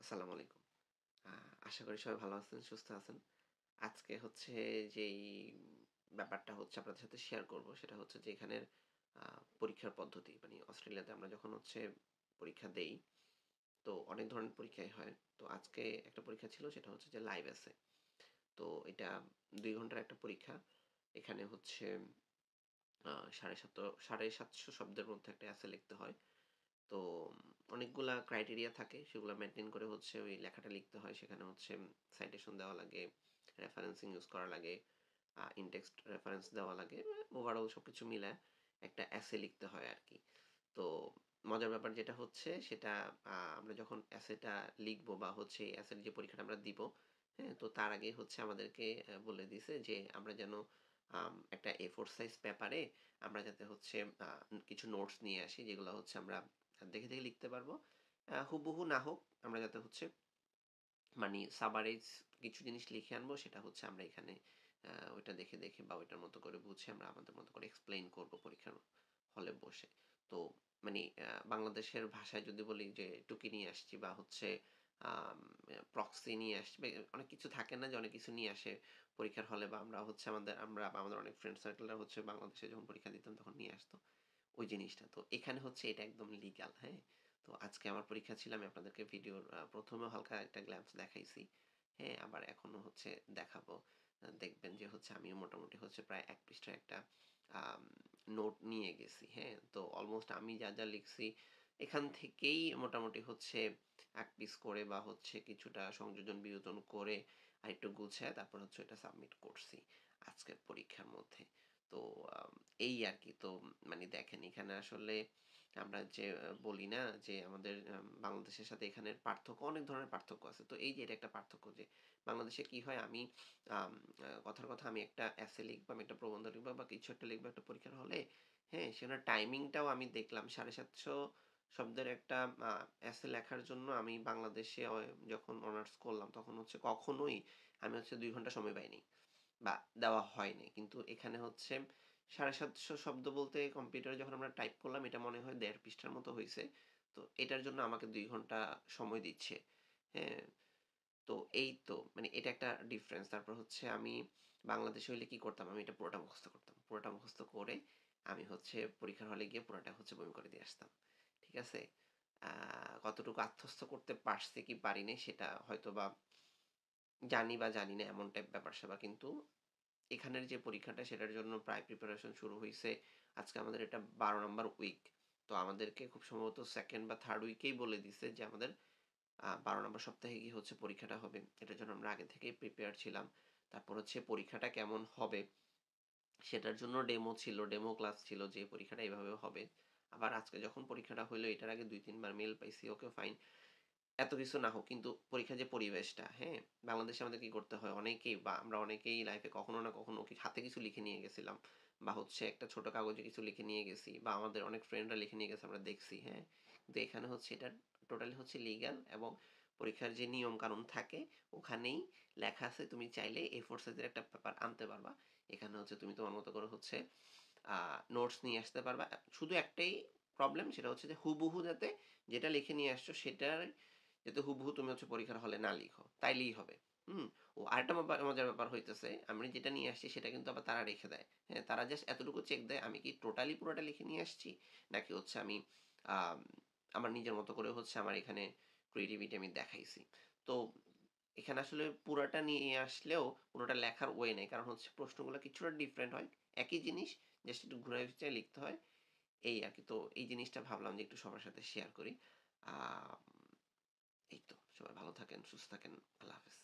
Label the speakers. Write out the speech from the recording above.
Speaker 1: আসসালামু আলাইকুম। আ আশা করি সবাই ভালো আছেন, সুস্থ আছেন। আজকে হচ্ছে যেই ব্যাপারটা হচ্ছে আপনাদের সাথে শেয়ার করব সেটা হচ্ছে যে এখানের আ পরীক্ষার পদ্ধতি। মানে অস্ট্রেলিয়াতে আমরা যখন হচ্ছে পরীক্ষা দেই, তো অনেক ধরনের পরীক্ষাই হয়। তো আজকে একটা পরীক্ষা ছিল সেটা হচ্ছে যে লাইভ এসে। তো এটা ২ ঘন্টার একটা পরীক্ষা। এখানে হচ্ছে ৭৫০ শব্দের মধ্যে একটা এসে লিখতে হয়। তো অনেকগুলা ক্রাইটেরিয়া থাকে সেগুলো মেনটেন করে হচ্ছে ওই লেখাটা লিখতে হয়। সেখানে হচ্ছে সাইটেশন দেওয়া লাগে, রেফারেন্সিং ইউজ করা লাগে, ইনটেক্সট রেফারেন্স দেওয়া লাগে। ওভারঅল সবকিছু মিলায় একটা এসে লিখতে হয় আরকি। তো মজার ব্যাপার যেটা হচ্ছে সেটা আমরা যখন এসেটা লিখবো বা হচ্ছে এসের যে পরীক্ষাটা আমরা দিব, হ্যাঁ? তো তার আগে হচ্ছে আমাদেরকে বলে দিছে যে আমরা যেন একটা A4 সাইজ পেপারে আমরা যাতে হচ্ছে আ কিছু নোটস নিয়ে আসি যেগুলো হচ্ছে আমরা দেখে লিখতে পারবো। হুবহু না হোক আমরা যাতে হচ্ছে মানে সামারাইজ কিছু জিনিস লিখে আনবো সেটা হচ্ছে আমরা এখানে ওইটা দেখে বা ওইটার মতো করে বুঝে আমরা আমাদের মতো করে এক্সপ্লেইন করব পরীক্ষার হলে বসে। তো মানে বাংলাদেশের ভাষায় যদি বলি যে টুকি নিয়ে আসছি বা হচ্ছে প্রক্সি নিয়ে আসছি বা অনেক কিছু থাকে না যে অনেক কিছু নিয়ে আসে পরীক্ষার হলে বা আমরা বা আমাদের অনেক ফ্রেন্ড সার্কেলরা হচ্ছে বাংলাদেশে যখন পরীক্ষা দিতাম তখন নিয়ে আসতো। ওই জিনিসটা। তো এখানে হচ্ছে এটা একদম লিগ্যাল, হ্যাঁ? তো আজকে আমার পরীক্ষা ছিল আমি আপনাদেরকে ভিডিওর ১ম এ হালকা একটা গ্ল্যান্স দেখাইছি। হ্যাঁ? আবার এখনো হচ্ছে দেখাবো। দেখবেন যে হচ্ছে আমিও মোটামুটি হচ্ছে প্রায় ১ পৃষ্ঠার একটা আম নোট নিয়ে গেছি, হ্যাঁ? তো অলমোস্ট আমি যা লিখছি এখান থেকেই মোটামুটি হচ্ছে ১ পিস করে বা হচ্ছে কিছুটা সংযোজন বিয়োজন করে আরেকটু গুছায় তারপর হচ্ছে ওটা সাবমিট করছি আজকের পরীক্ষার মধ্যে। তো আম এই আরকি। তো মানে দেখেন এখানে আসলে আমরা যে বলি না যে আমাদের বাংলাদেশের সাথে এখানের পার্থক্য অনেক ধরনের পার্থক্য আছে। তো এই যে এটা একটা পার্থক্য যে বাংলাদেশে কি হয় আমি আম কথার কথা আমি একটা এসে লিখবো, আমি একটা প্রবন্ধ লিখবো বা কিছু একটা লিখবো একটা পরীক্ষার হলে, হ্যাঁ? সেখানে টাইমিংটাও আমি দেখলাম ৭৫০ শব্দের একটা আ এসে লেখার জন্য আমি বাংলাদেশে যখন অনার্স করলাম তখন হচ্ছে কখনোই আমি হচ্ছে ২ ঘন্টা সময় পাইনি। বা দেওয়া হয়নি। কিন্তু এখানে হচ্ছে ৭৫০ শব্দ বলতে কম্পিউটারে যখন আমরা টাইপ করলাম এটা মনে হয় ১.৫ পৃষ্ঠার মতো হইছে। তো এটার জন্য আমাকে ২ ঘন্টা সময় দিচ্ছে। হ্যাঁ? তো এই তো মানে এটা একটা ডিফারেন্স। তারপর হচ্ছে আমি বাংলাদেশে হইলে কি করতাম? আমি এটা পুরোটা মুখস্থ করতাম। পুরোটা মুখস্থ করে আমি হচ্ছে পরীক্ষার হলে গিয়ে পুরাটা হচ্ছে বমি করে দিয়ে আসতাম। ঠিক আছে? আ কতটুকু আত্মস্থ করতে পারছি কি পারি নাই সেটা হয়তোবা জানি বা জানি না এমন টাইপ ব্যাপার-স্যাপার। কিন্তু এখানের যে পরীক্ষাটা সেটার জন্য প্রায় প্রিপারেশন শুরু হইছে। আজকে আমাদের এটা ১২ নাম্বার উইক। তো আমাদেরকে খুব সম্ভবত 2nd বা 3rd উইকেই বলে দিছে যে আমাদের ১২ নাম্বার সপ্তাহে গিয়ে হচ্ছে পরীক্ষাটা হবে। এটার জন্য আমরা আগে থেকেই প্রিপেয়ার ছিলাম। তারপর হচ্ছে পরীক্ষাটা কেমন হবে সেটার জন্য ডেমো ছিল, ডেমো ক্লাস ছিল যে পরীক্ষাটা এভাবে হবে। আবার আজকে যখন পরীক্ষাটা হইলো এটার আগে ২-৩ বার মেইল পাইছি, ওকে ফাইন। এত কিছু না হোক কিন্তু পরীক্ষার যে পরিবেশটা, হ্যাঁ? বাংলাদেশে আমাদের কি করতে হয়? অনেকেই বা আমরা অনেকেই লাইফে কখনো না কখনো কি হাতে কিছু লিখে নিয়ে গেছিলাম বা হচ্ছে একটা ছোট কাগজে কিছু লিখে নিয়ে গেছি বা আমাদের অনেক ফ্রেন্ডরা লিখে নিয়ে গেছে আমরা দেখছি, হ্যাঁ? কিন্তু এখানে হচ্ছে এটা টোটালি হচ্ছে লিগ্যাল এবং পরীক্ষার যে নিয়ম কানুন থাকে ওখানেই লেখা আছে তুমি চাইলে A4 সাইজের একটা পেপার আনতে পারবা। এখানে হচ্ছে তুমি তোমার মতো করে হচ্ছে নোটস নিয়ে আসতে পারবা। শুধু একটাই প্রবলেম সেটা হচ্ছে যে হুবহু যাতে যেটা লিখে নিয়ে আসছো সেটার যাতে হুবহু তুমি হচ্ছে পরীক্ষার হলে না লিখো। তাইলেই হবে। হুম? ও আরেকটা মজার ব্যাপার হইতেছে, আমি যেটা নিয়ে আসছি সেটা কিন্তু আবার তারা রেখে দেয়। হ্যাঁ? তারা জাস্ট এতটুকু চেক দেয় আমি কি টোটালি পুরোটা লিখে নিয়ে আসছি? নাকি হচ্ছে আমি আম আমার নিজের মতো করে হচ্ছে আমার এখানে ক্রিয়েটিভিটি আমি দেখাইছি। তো এখানে আসলে পুরাটা নিয়ে আসলেও পুরোটা লেখার ওয়ে নেই। কারণ হচ্ছে প্রশ্নগুলো কিছুটা ডিফারেন্ট হয়। একই জিনিস জাস্ট একটু ঘুরায় ফিরায় লিখতে হয়। এই আরকি। তো এই জিনিসটা ভাবলাম যে একটু সবার সাথে শেয়ার করি। আম এই তো। সবাই ভালো থাকেন, সুস্থ থাকেন। আল্লাহ হাফেজ।